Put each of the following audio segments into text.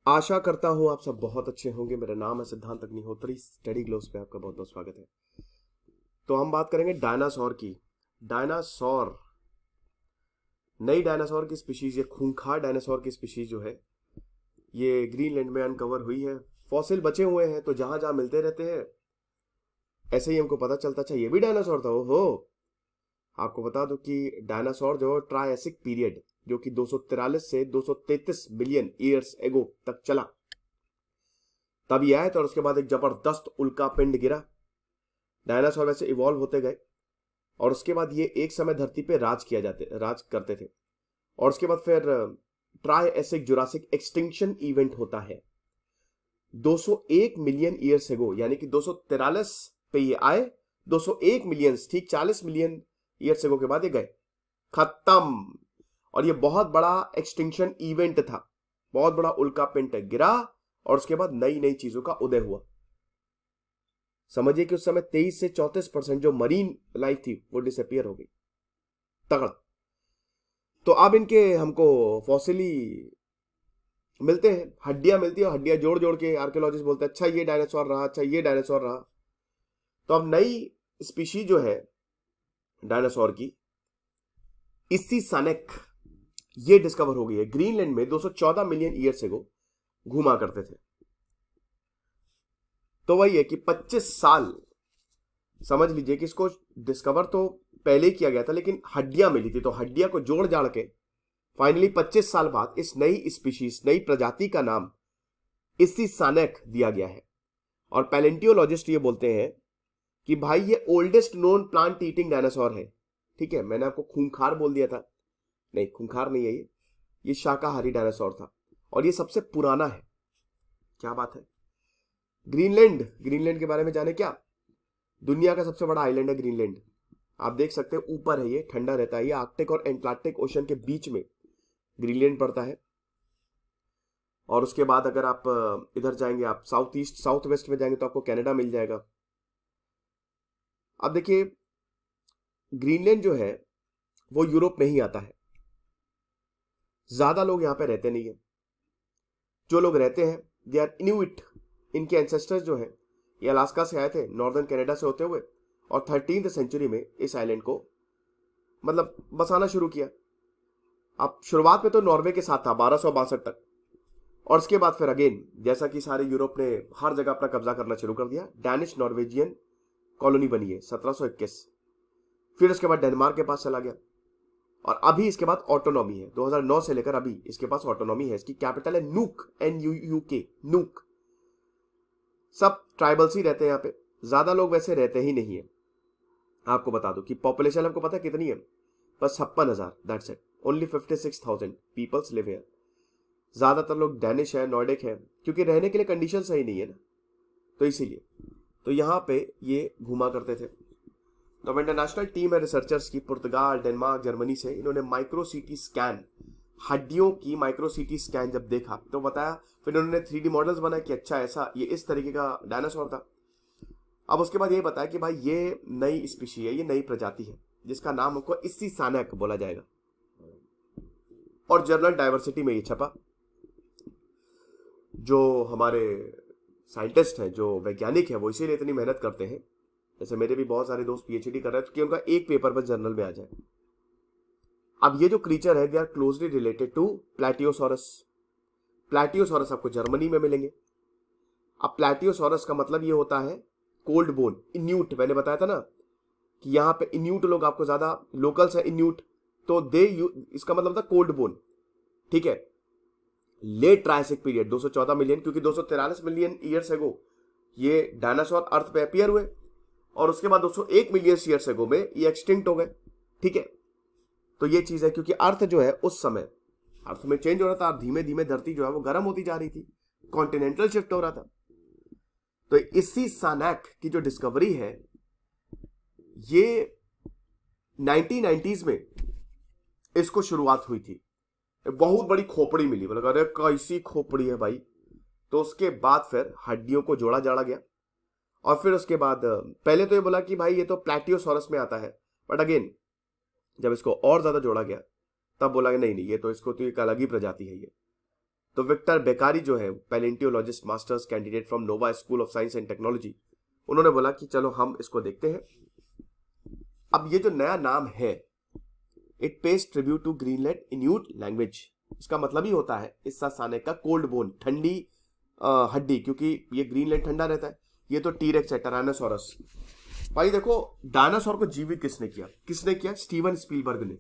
आशा करता हूं आप सब बहुत अच्छे होंगे। मेरा नाम है सिद्धांत अग्निहोत्री। स्टडी ग्लोव्स पे आपका बहुत बहुत स्वागत है। तो हम बात करेंगे डायनासोर की। डायनासोर, नई डायनासोर की स्पीशीज, ये खूंखार डायनासोर की स्पीशीज जो है ये ग्रीनलैंड में अनकवर हुई है। फॉसिल बचे हुए हैं तो जहां जहां मिलते रहते हैं ऐसे ही हमको पता चलता, अच्छा ये भी डायनासोर था। ओहो, आपको बता दो कि डायनासोर जो ट्रायसिक पीरियड, जो कि 243 से 233 बिलियन ईयर्स एगो तक चला, तब ये आए थे और उसके बाद एक जबरदस्त उल्का पिंड गिरा। डायनासोर वैसे इवॉल्व होते गए और उसके बाद ये एक समय धरती पे राज करते थे। और उसके बाद फिर ट्रायसिक जुरासिक एक्सटिंक्शन इवेंट होता है 201 मिलियन ईयर्स एगो, यानी कि 243 पे ये आए, 201 मिलियन, ठीक 40 मिलियन ईयर्स एगो के बाद ये गए, खत्म। और ये बहुत बड़ा एक्सटिंक्शन इवेंट था, बहुत बड़ा उल्का पिंड गिरा और उसके बाद नई नई चीजों का उदय हुआ। समझिए कि उस समय 23 से 34% जो मरीन लाइफ थी वो डिसअपियर हो गई, तगड़ा। तो अब इनके हमको फॉसिली मिलते हैं, हड्डियां मिलती है, हड्डियां जोड़ जोड़ के आर्कियोलॉजिस्ट बोलते हैं अच्छा ये डायनासोर रहा, अच्छा ये डायनासोर रहा। तो अब नई स्पीशीज जो है डायनासोर की, इसी सनेक, ये डिस्कवर हो गई है। ग्रीनलैंड में 214 मिलियन ईयर से घूमा करते थे। तो वही है कि 25 साल समझ लीजिए कि इसको डिस्कवर तो पहले ही किया गया था, लेकिन हड्डियां मिली थी, तो हड्डियां को जोड़ जाड़ के फाइनली 25 साल बाद इस नई स्पीशीज, नई प्रजाति का नाम इसी सानेक दिया गया है। और पैलेंटियोलॉजिस्ट ये बोलते हैं कि भाई ये oldest known plant eating dinosaur है। ठीक है, मैंने आपको खूंखार बोल दिया था, नहीं खूंखार नहीं है, ये शाकाहारी डायनासोर था और ये सबसे पुराना है। क्या बात है। ग्रीनलैंड, ग्रीनलैंड के बारे में जाने क्या? दुनिया का सबसे बड़ा आइलैंड है ग्रीनलैंड। आप देख सकते हैं ऊपर है, ये ठंडा रहता है, ये आर्कटिक और एंटार्क्टिक ओशन के बीच में ग्रीनलैंड पड़ता है। और उसके बाद अगर आप इधर जाएंगे, आप साउथ ईस्ट साउथ वेस्ट में जाएंगे तो आपको कनाडा मिल जाएगा। अब देखिए ग्रीनलैंड जो है वो यूरोप में ही आता है, ज्यादा लोग यहां पे रहते नहीं है। जो लोग रहते हैं दे आर इन्यूइट। इनके एंसेस्टर्स जो है ये अलास्का से आए थे, नॉर्दर्न कनाडा से होते हुए, और 13th सेंचुरी में इस आइलैंड को मतलब बसाना शुरू किया। अब शुरुआत में तो नॉर्वे के साथ था 1262 तक, और उसके बाद फिर अगेन जैसा कि सारे यूरोप ने हर जगह अपना कब्जा करना शुरू कर दिया, डैनिश नॉर्वेजियन कॉलोनी बनी है 1721। फिर उसके बाद डेनमार्क के पास चला गया और अभी इसके बाद ऑटोनॉमी है। 2009 से लेकर अभी इसके पास ऑटोनॉमी है। इसकी कैपिटल है नूक, NUUK, नूक। सब ट्राइबल्स ही रहते हैं यहाँ पे, ज्यादा लोग वैसे रहते ही नहीं है। आपको बता दो कि पॉपुलेशन आपको पता है कितनी है? बस 56,000, that's it. Only 56,000 peoples live here. ज्यादातर लोग डैनिश है, नॉर्डिक है, क्योंकि रहने के लिए कंडीशन सही नहीं है ना, तो इसीलिए तो यहाँ पे ये घूमा करते थे। तो इंटरनेशनल टीम है रिसर्चर्स की, पुर्तगाल, डेनमार्क, जर्मनी से। इन्होंने माइक्रोसीटी स्कैन, हड्डियों की माइक्रोसीटी स्कैन जब देखा तो बताया, फिर उन्होंने 3D मॉडल्स बनाए कि अच्छा ऐसा ये इस तरीके का डायनासोर था। अब उसके बाद ये बताया कि भाई ये नई स्पीशी है, ये नई प्रजाति है जिसका नाम हमको इसी सानक बोला जाएगा। और जर्नल डाइवर्सिटी में ये छपा। जो हमारे साइंटिस्ट हैं, जो वैज्ञानिक हैं, वो इसीलिए इतनी मेहनत करते हैं। जैसे मेरे भी बहुत सारे दोस्त PhD कर रहे हैं कि उनका एक पेपर बस जर्नल में आ जाए। अब ये जो क्रीचर है they are closely related to plateosaurus. Plateosaurus आपको जर्मनी में मिलेंगे। अब प्लेटियोसॉरस का मतलब ये होता है कोल्ड बोन, इन्यूट। मैंने बताया था ना कि यहाँ पे इन्यूट लोग आपको ज्यादा लोकल्स है, इन्यूट, तो इसका मतलब था कोल्ड बोन। ठीक है, लेट ट्रायसिक पीरियड 214 मिलियन, क्योंकि 243 मिलियन ईयर्स एगो ये डायनासोर अर्थ पे अपीयर हुए और उसके बाद 201 मिलियन ईयर्स एगो में ये एक्सटिंक्ट हो गए। ठीक है, तो ये चीज है क्योंकि अर्थ जो है उस समय अर्थ में चेंज हो रहा था, धीमे धीमे धरती जो है वो गर्म होती जा रही थी, कॉन्टिनेंटल शिफ्ट हो रहा था। तो इसी सानैक की जो डिस्कवरी है ये 1990s में इसको शुरुआत हुई थी। बहुत बड़ी खोपड़ी मिली, बोला अरे कैसी खोपड़ी है भाई। तो उसके बाद फिर हड्डियों को जोड़ा जाड़ा गया और फिर उसके बाद पहले तो ये बोला कि भाई ये तो प्लेटियोसॉरस में आता है, बट अगेन जब इसको और ज्यादा जोड़ा गया तब बोला कि नहीं नहीं, ये तो इसको तो एक अलग ही प्रजाति है ये। तो विक्टर बेकारी जो है palaeontologist masters candidate from Nova School of Science and Technology, उन्होंने बोला कि चलो हम इसको देखते हैं। अब ये जो नया नाम है, it pays tribute to Greenland Inuit language. इसका मतलब ही होता है इस्सा सानेक का कोल्ड बोन, ठंडी हड्डी, क्योंकि ये ग्रीनलैंड ठंडा रहता है। ये तो टीरेक्स है, टायरानोसॉरस। भाई देखो, डायनासोर को जीवित किसने किया? किसने किया? स्टीवन स्पीलबर्ग ने।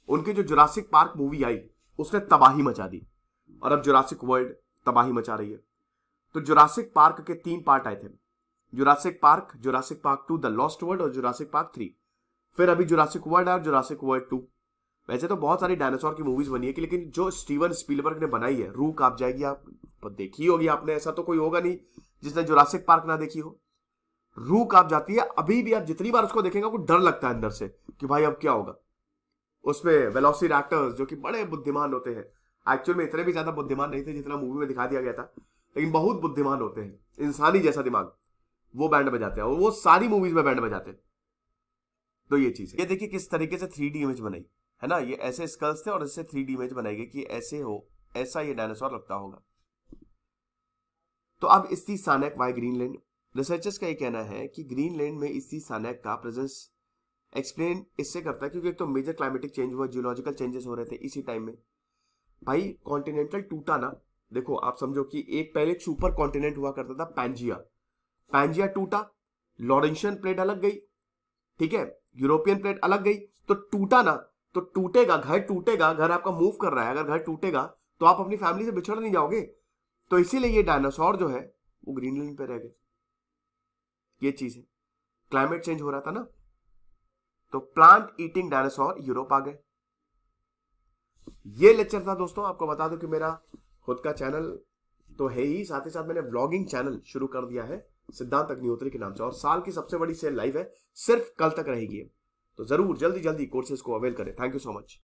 उनकी जो जुरासिक पार्क मूवी आई उसने तबाही मचा दी, और अब जुरासिक वर्ल्ड तबाही मचा रही है। तो जुरासिक पार्क के 3 पार्ट आए थे, Jurassic park 2 the lost world और जुरासिक पार्क 3। फिर अभी जुरासिक वर्ल्ड और जुरासिक वर्ल्ड 2। वैसे तो बहुत सारी डायनासोर की मूवीज बनी है, लेकिन जो स्टीवन स्पीलबर्ग ने बनाई है, रूह कांप जाएगी। आप देखी होगी आपने, ऐसा तो कोई होगा नहीं जिसने जुरासिक पार्क ना देखी हो। रूह कांप जाती है। अभी भी आप जितनी बार उसको देखेंगे आपको डर लगता है अंदर से कि भाई अब क्या होगा। उसमें वेलोसिरैप्टर्स जो कि बड़े बुद्धिमान होते हैं, एक्चुअल में इतने भी ज्यादा बुद्धिमान नहीं थे जितना मूवी में दिखा दिया गया था, लेकिन बहुत बुद्धिमान होते हैं, इंसानी जैसा दिमाग, वो बैंड बजाते हैं और वो सारी मूवीज में बैंड बजाते हैं। तो ये चीज है। ये देखिए किस तरीके से 3D इमेज बनाई है ना। ये ऐसे स्कल्स थे और इससे 3D इमेज बनाई गई कि ऐसे हो, ऐसा ये डायनासोर लगता होगा। तो अब इस्सी सानेक वाई ग्रीनलैंड, रिसर्चर्स का ये कहना है कि ग्रीनलैंड में इस्सी सानेक का प्रेजेंस एक्सप्लेन इससे करता है क्योंकि एक तो मेजर क्लाइमेटिक चेंज हुआ, जियोलॉजिकल चेंजेस हो रहे थे इसी टाइम में। भाई कॉन्टिनेंटल टूटा ना, देखो आप समझो कि एक पहले सुपर कॉन्टिनेंट हुआ करता था पैंजिया टूटा, लॉरेंशियन प्लेट अलग गई, ठीक है, यूरोपियन प्लेट अलग गई, तो टूटा ना, तो टूटेगा, घर टूटेगा, घर आपका मूव कर रहा है, अगर घर टूटेगा तो आप अपनी फैमिली से बिछड़ नहीं जाओगे। तो इसीलिए ये डायनासोर जो है वो ग्रीनलैंड पे रह गए। ये चीज है, क्लाइमेट चेंज हो रहा था ना, तो प्लांट ईटिंग डायनासोर यूरोप आ गए। ये लेक्चर था दोस्तों। आपको बता दूं कि मेरा खुद का चैनल तो है ही, साथ ही साथ मैंने व्लॉगिंग चैनल शुरू कर दिया है सिद्धांत अग्निहोत्री के नाम से, और साल की सबसे बड़ी सेल लाइव है, सिर्फ कल तक रहेगी। तो जरूर जल्दी जल्दी कोर्सेज को अवेल करें। Thank you so much.